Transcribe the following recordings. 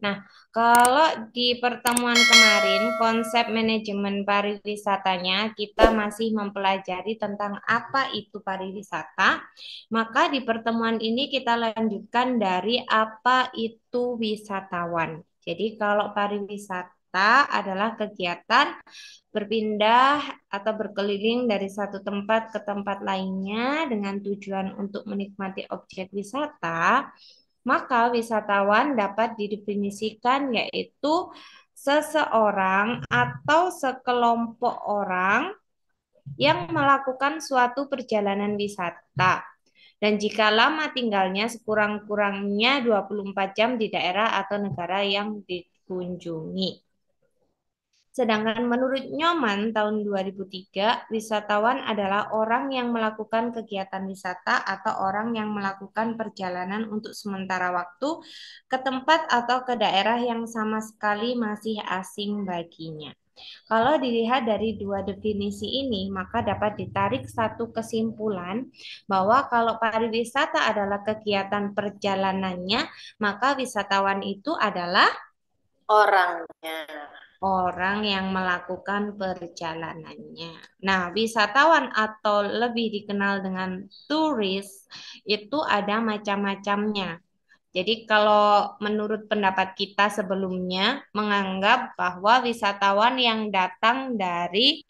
Nah, kalau di pertemuan kemarin, konsep manajemen pariwisatanya, kita masih mempelajari tentang apa itu pariwisata. Maka di pertemuan ini kita lanjutkan dari apa itu wisatawan. Jadi kalau pariwisata adalah kegiatan berpindah atau berkeliling dari satu tempat ke tempat lainnya dengan tujuan untuk menikmati objek wisata, maka wisatawan dapat didefinisikan yaitu seseorang atau sekelompok orang yang melakukan suatu perjalanan wisata. Dan jika lama tinggalnya sekurang-kurangnya 24 jam di daerah atau negara yang dikunjungi. Sedangkan menurut Nyoman tahun 2003, wisatawan adalah orang yang melakukan kegiatan wisata atau orang yang melakukan perjalanan untuk sementara waktu ke tempat atau ke daerah yang sama sekali masih asing baginya. Kalau dilihat dari dua definisi ini, maka dapat ditarik satu kesimpulan bahwa kalau pariwisata adalah kegiatan perjalanannya, maka wisatawan itu adalah Orangnya. orang yang melakukan perjalanannya. Nah, wisatawan atau lebih dikenal dengan turis itu ada macam-macamnya. Jadi kalau menurut pendapat kita sebelumnya menganggap bahwa wisatawan yang datang dari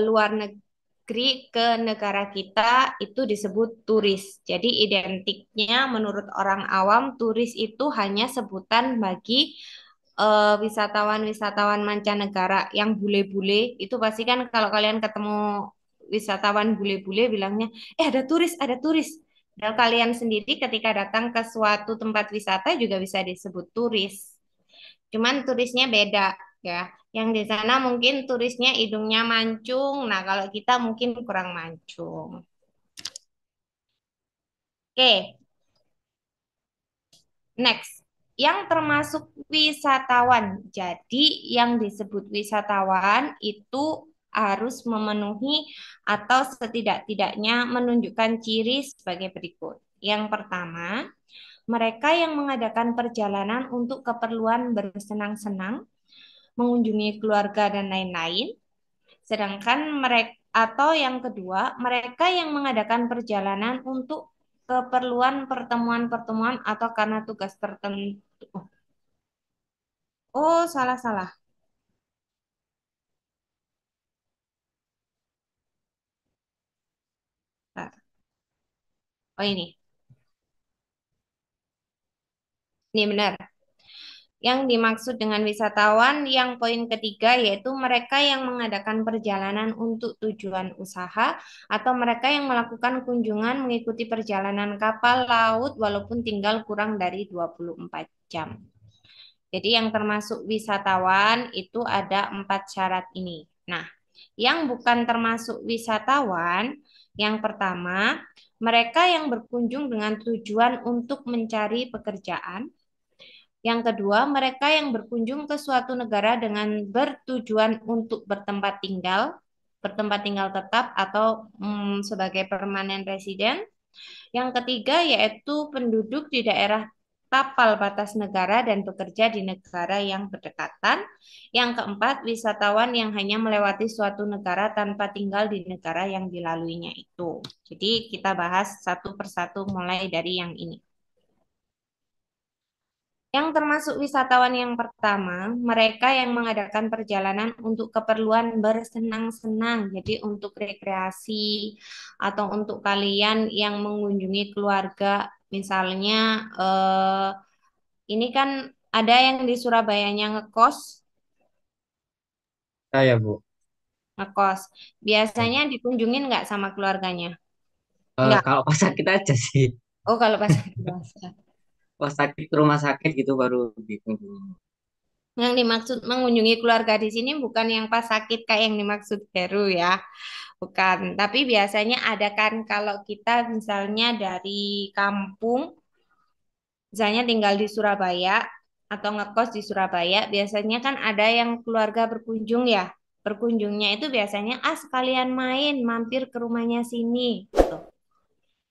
luar negeri ke negara kita itu disebut turis. Jadi identiknya menurut orang awam turis itu hanya sebutan bagi wisatawan-wisatawan mancanegara yang bule-bule itu pasti kan kalau kalian ketemu wisatawan bule-bule bilangnya, ada turis, ada turis. Dan kalian sendiri ketika datang ke suatu tempat wisata juga bisa disebut turis. Cuman turisnya beda ya. Yang di sana mungkin turisnya hidungnya mancung. Nah, kalau kita mungkin kurang mancung. Oke, next. Yang termasuk wisatawan. Jadi yang disebut wisatawan itu harus memenuhi atau setidak-tidaknya menunjukkan ciri sebagai berikut. Yang pertama, mereka yang mengadakan perjalanan untuk keperluan bersenang-senang, mengunjungi keluarga dan lain-lain. Sedangkan mereka atau yang kedua, mereka yang mengadakan perjalanan untuk keperluan pertemuan-pertemuan atau karena tugas tertentu. Oh, oh, salah-salah. Oh, ini. Ini benar. Yang dimaksud dengan wisatawan yang poin ketiga yaitu mereka yang mengadakan perjalanan untuk tujuan usaha atau mereka yang melakukan kunjungan mengikuti perjalanan kapal laut walaupun tinggal kurang dari 24 jam. Jadi yang termasuk wisatawan itu ada 4 syarat ini. Nah, yang bukan termasuk wisatawan, yang pertama, mereka yang berkunjung dengan tujuan untuk mencari pekerjaan. Yang kedua, mereka yang berkunjung ke suatu negara dengan bertujuan untuk bertempat tinggal tetap atau sebagai permanent resident. Yang ketiga yaitu penduduk di daerah tapal batas negara dan bekerja di negara yang berdekatan. Yang keempat, wisatawan yang hanya melewati suatu negara tanpa tinggal di negara yang dilaluinya itu. Jadi kita bahas satu persatu mulai dari yang ini. Yang termasuk wisatawan yang pertama, mereka yang mengadakan perjalanan untuk keperluan bersenang-senang, jadi untuk rekreasi atau untuk kalian yang mengunjungi keluarga, misalnya ini kan ada yang di Surabayanya ngekos, Ya, Bu. ngekos. Ya. Biasanya dikunjungin nggak sama keluarganya? Nggak. Kalau pas sakit aja sih. Oh, kalau pas puasa. Pas sakit ke rumah sakit gitu baru dikunjungi. Yang dimaksud mengunjungi keluarga di sini bukan yang pas sakit kayak yang dimaksud Heru ya. Bukan, tapi biasanya ada kan kalau kita misalnya dari kampung, misalnya tinggal di Surabaya atau ngekos di Surabaya, biasanya kan ada yang keluarga berkunjung ya. Berkunjungnya itu biasanya sekalian main, mampir ke rumahnya sini.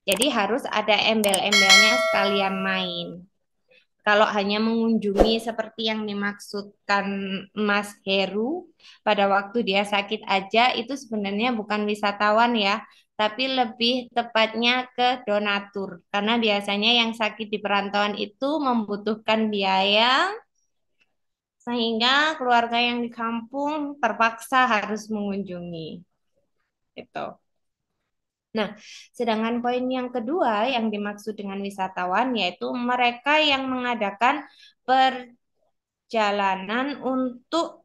Jadi harus ada embel-embelnya sekalian main. Kalau hanya mengunjungi seperti yang dimaksudkan Mas Heru pada waktu dia sakit aja itu sebenarnya bukan wisatawan ya, tapi lebih tepatnya ke donatur. Karena biasanya yang sakit di perantauan itu membutuhkan biaya sehingga keluarga yang di kampung terpaksa harus mengunjungi. Gitu. Nah, sedangkan poin yang kedua yang dimaksud dengan wisatawan yaitu mereka yang mengadakan perjalanan untuk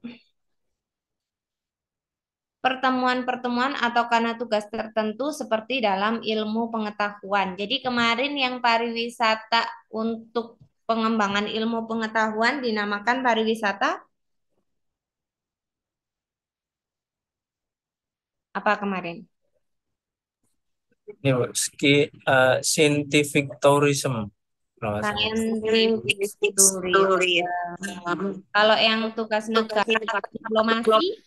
pertemuan-pertemuan atau karena tugas tertentu seperti dalam ilmu pengetahuan. Jadi kemarin yang pariwisata untuk pengembangan ilmu pengetahuan dinamakan pariwisata apa kemarin? Ini Bu, scientific tourism. Kalau nggak salah. Scientific tourism. Kalau yang tugas negara diplomasi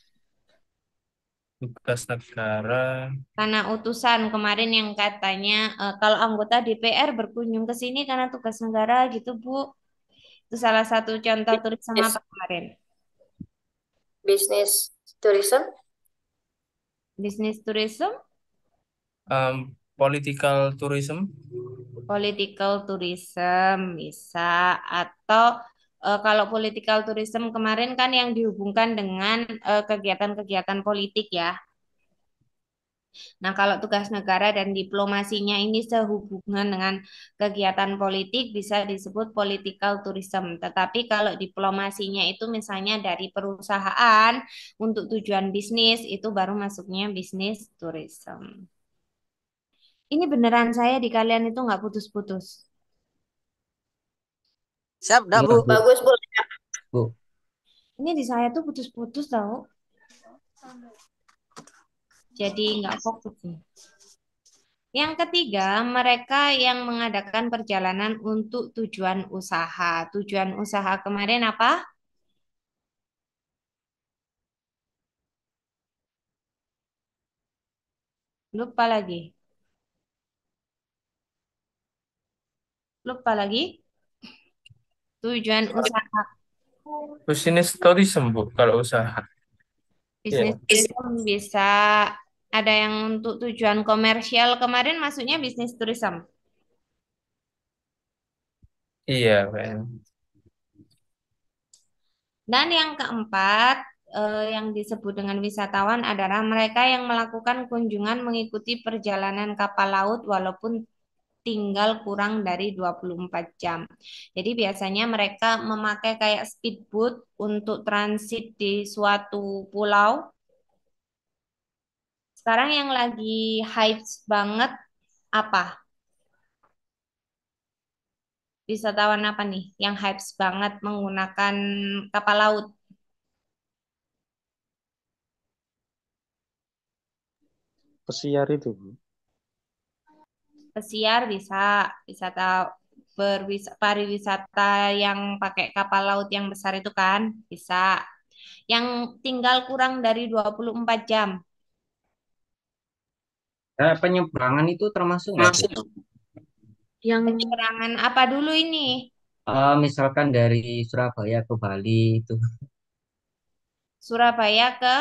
Tugas negara. karena utusan kemarin yang katanya kalau anggota DPR berkunjung ke sini karena tugas negara gitu Bu. Itu salah satu contoh turisme apa kemarin? Business tourism. Bisnis tourism, Political tourism. political tourism bisa atau kalau political tourism kemarin kan yang dihubungkan dengan kegiatan-kegiatan politik ya. Nah, kalau tugas negara dan diplomasinya ini sehubungan dengan kegiatan politik bisa disebut political tourism. Tetapi kalau diplomasinya itu misalnya dari perusahaan untuk tujuan bisnis itu baru masuknya bisnis tourism. Ini beneran saya di kalian itu nggak putus-putus. Siap, dah Iya, Bu. Bu. Bagus, Bu. Bu. Ini di saya tuh putus-putus tahu. Jadi nggak fokus nih. Yang ketiga, mereka yang mengadakan perjalanan untuk tujuan usaha. Tujuan usaha kemarin apa? Lupa lagi. Lupa lagi. Tujuan usaha. Business tourism Bu, kalau usaha. Bisnis Iya. tourism bisa ada yang untuk tujuan komersial. Kemarin masuknya bisnis tourism. Iya, kan. Dan yang keempat, yang disebut dengan wisatawan adalah mereka yang melakukan kunjungan mengikuti perjalanan kapal laut walaupun tinggal kurang dari 24 jam. Jadi biasanya mereka memakai kayak speedboat untuk transit di suatu pulau. Sekarang yang lagi hype banget apa? Wisatawan apa nih yang hype banget menggunakan kapal laut? Pesiar itu, Bu. Pesiar bisa, wisata pariwisata yang pakai kapal laut yang besar itu kan bisa. Yang tinggal kurang dari 24 jam. Penyeberangan itu termasuk nggak, Bu? Yang Penyeberangan apa dulu ini? Misalkan dari Surabaya ke Bali itu. Surabaya ke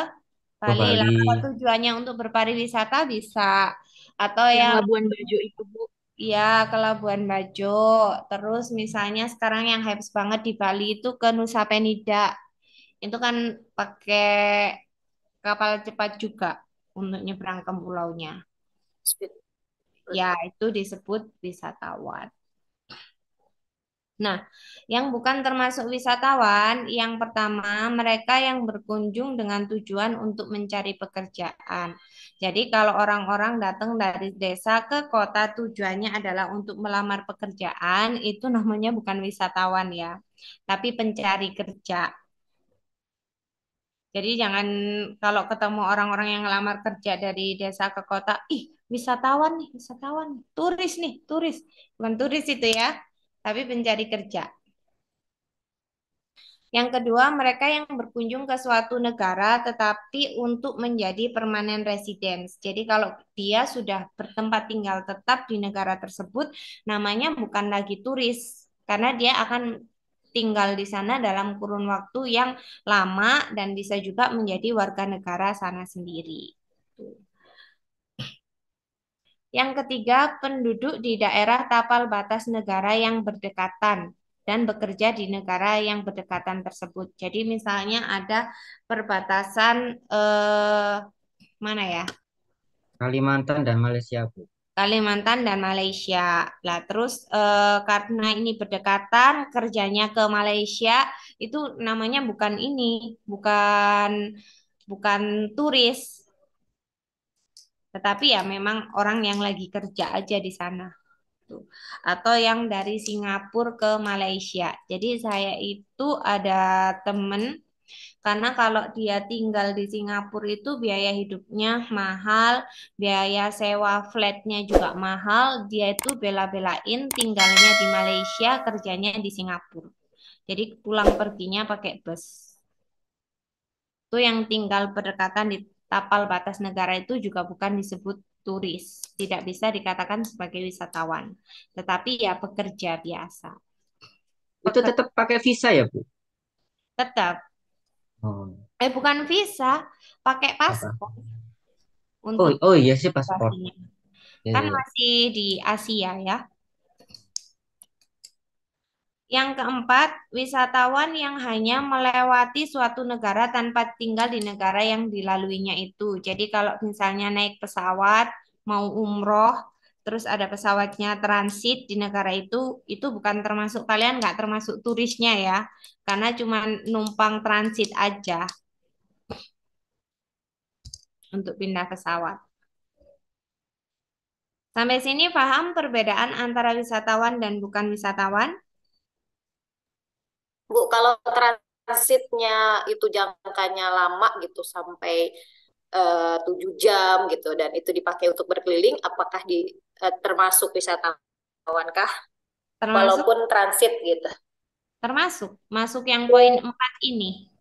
Ke Bali. Lah, Bali. kalau tujuannya untuk berpariwisata bisa. Atau yang yang Labuan Bajo itu, Bu. ya ke Labuan Bajo. Terus misalnya sekarang yang hype banget di Bali itu ke Nusa Penida. Itu kan pakai kapal cepat juga untuk nyebrang ke pulaunya. Speed. Ya, itu disebut wisatawan. Nah, yang bukan termasuk wisatawan, yang pertama mereka yang berkunjung dengan tujuan untuk mencari pekerjaan. Jadi kalau orang-orang datang dari desa ke kota tujuannya adalah untuk melamar pekerjaan, itu namanya bukan wisatawan ya, tapi pencari kerja. Jadi jangan kalau ketemu orang-orang yang ngelamar kerja dari desa ke kota, ih wisatawan nih, wisatawan, turis nih, turis. Bukan turis itu ya, tapi pencari kerja. Yang kedua, mereka yang berkunjung ke suatu negara tetapi untuk menjadi permanent residence. Jadi kalau dia sudah bertempat tinggal tetap di negara tersebut, namanya bukan lagi turis karena dia akan tinggal di sana dalam kurun waktu yang lama dan bisa juga menjadi warga negara sana sendiri. Tuh. Yang ketiga, penduduk di daerah tapal batas negara yang berdekatan dan bekerja di negara yang berdekatan tersebut. Jadi misalnya ada perbatasan mana ya? Kalimantan dan Malaysia, Bu. Kalimantan dan Malaysia. Lah, terus karena ini berdekatan, kerjanya ke Malaysia itu namanya bukan ini, bukan bukan turis, tetapi ya memang orang yang lagi kerja aja di sana. Tuh. Atau yang dari Singapura ke Malaysia. Jadi saya itu ada temen karena kalau dia tinggal di Singapura itu biaya hidupnya mahal, biaya sewa flatnya juga mahal. Dia itu bela-belain tinggalnya di Malaysia, kerjanya di Singapura. Jadi pulang perginya pakai bus. Itu yang tinggal berdekatan di tapal batas negara itu juga bukan disebut turis. Tidak bisa dikatakan sebagai wisatawan. Tetapi ya pekerja biasa. Itu Peker- tetap pakai visa ya, Bu? tetap. Oh, Bukan visa, pakai apa? paspor Oh, untuk oh iya sih paspor. pastinya. Ya, Kan ya, ya. masih di Asia ya. Yang keempat, wisatawan yang hanya melewati suatu negara tanpa tinggal di negara yang dilaluinya itu. Jadi kalau misalnya naik pesawat, mau umroh, terus ada pesawatnya transit di negara itu bukan termasuk, kalian nggak termasuk turisnya ya, karena cuma numpang transit aja untuk pindah pesawat. Sampai sini paham perbedaan antara wisatawan dan bukan wisatawan? Bu, kalau transitnya itu jangkanya lama gitu sampai 7 jam gitu dan itu dipakai untuk berkeliling, apakah termasuk wisatawan kah? Termasuk, Walaupun transit gitu. termasuk, masuk yang poin 4 ini.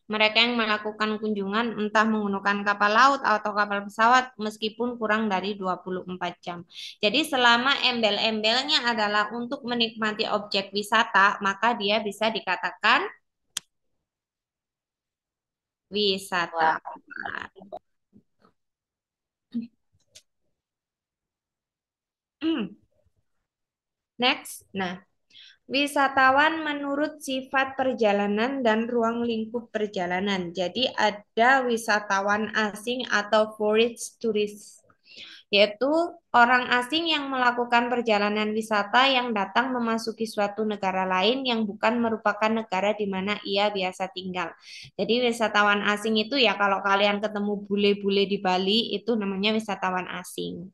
Mereka yang melakukan kunjungan entah menggunakan kapal laut atau kapal pesawat meskipun kurang dari 24 jam. Jadi selama embel-embelnya adalah untuk menikmati objek wisata, maka dia bisa dikatakan Wah, wisatawan. Next. Nah, wisatawan menurut sifat perjalanan dan ruang lingkup perjalanan. Jadi ada wisatawan asing atau foreign tourist, yaitu orang asing yang melakukan perjalanan wisata yang datang memasuki suatu negara lain yang bukan merupakan negara di mana ia biasa tinggal. Jadi wisatawan asing itu ya kalau kalian ketemu bule-bule di Bali itu namanya wisatawan asing.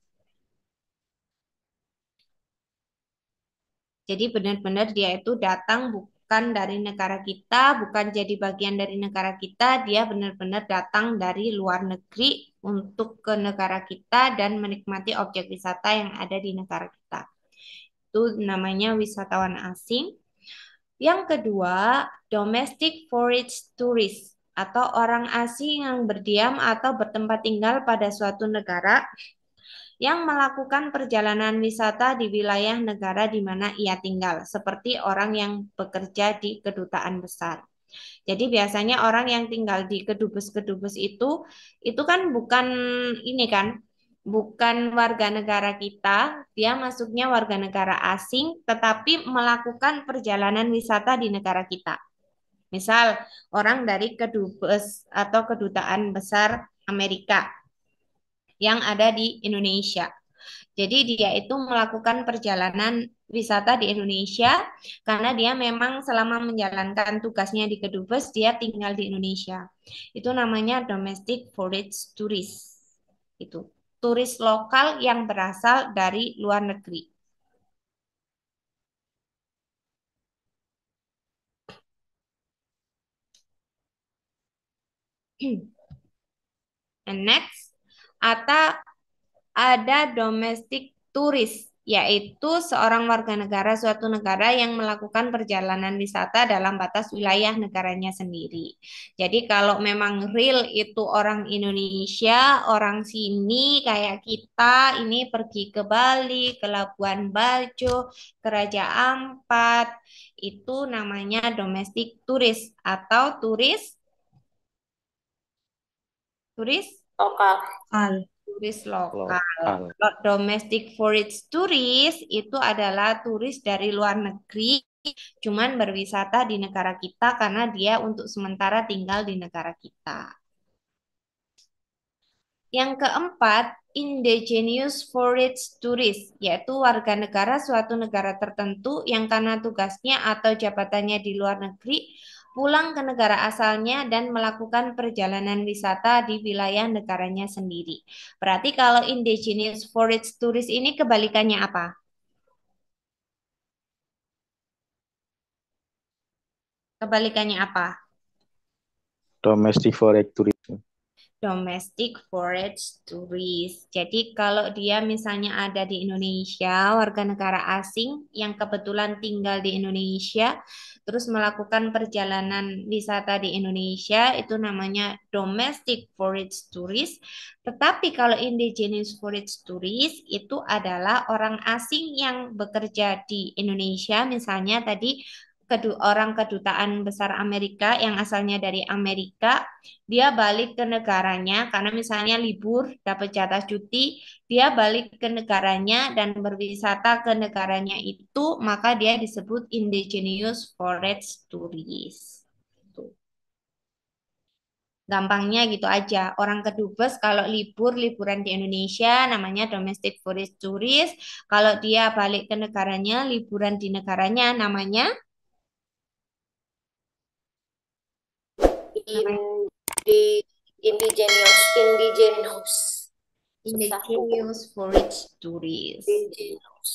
Jadi benar-benar dia itu datang bukan dari negara kita, bukan jadi bagian dari negara kita, dia benar-benar datang dari luar negeri untuk ke negara kita dan menikmati objek wisata yang ada di negara kita. Itu namanya wisatawan asing. Yang kedua, domestic foreign tourist atau orang asing yang berdiam atau bertempat tinggal pada suatu negara yang melakukan perjalanan wisata di wilayah negara di mana ia tinggal, seperti orang yang bekerja di kedutaan besar. Jadi biasanya orang yang tinggal di kedubes-kedubes itu kan bukan ini kan, bukan warga negara kita, dia masuknya warga negara asing, tetapi melakukan perjalanan wisata di negara kita. Misal orang dari kedubes atau kedutaan besar Amerika yang ada di Indonesia. Jadi dia itu melakukan perjalanan wisata di Indonesia karena dia memang selama menjalankan tugasnya di Kedubes dia tinggal di Indonesia. Itu namanya domestic foreign tourist. Itu turis lokal yang berasal dari luar negeri. And next, atau ada domestic turis yaitu seorang warga negara suatu negara yang melakukan perjalanan wisata dalam batas wilayah negaranya sendiri. Jadi kalau memang real itu orang Indonesia, orang sini kayak kita ini pergi ke Bali, ke Labuan Bajo, ke Raja Ampat, itu namanya domestic tourist atau turis Lokal. turis lokal. Lokal. Domestic foreign tourist itu adalah turis dari luar negeri, cuman berwisata di negara kita karena dia untuk sementara tinggal di negara kita. Yang keempat, indigenous foreign tourist, yaitu warga negara suatu negara tertentu yang karena tugasnya atau jabatannya di luar negeri, pulang ke negara asalnya dan melakukan perjalanan wisata di wilayah negaranya sendiri. Berarti kalau indigenous foreign tourist ini kebalikannya apa? Kebalikannya apa? Domestic foreign tourism. Domestic forage tourist. Jadi kalau dia misalnya ada di Indonesia, warga negara asing yang kebetulan tinggal di Indonesia, terus melakukan perjalanan wisata di Indonesia, itu namanya domestic forage tourist. Tetapi kalau indigenous forage tourist itu adalah orang asing yang bekerja di Indonesia, misalnya tadi orang kedutaan besar Amerika yang asalnya dari Amerika, dia balik ke negaranya karena misalnya libur dapat jatah cuti, dia balik ke negaranya dan berwisata ke negaranya itu, maka dia disebut indigenous forest tourist. Tuh. Gampangnya gitu aja. Orang kedubes kalau liburan di Indonesia namanya domestic forest tourist. Kalau dia balik ke negaranya, liburan di negaranya namanya Indigenous. Susah. indigenous forest tourist. Indigenous.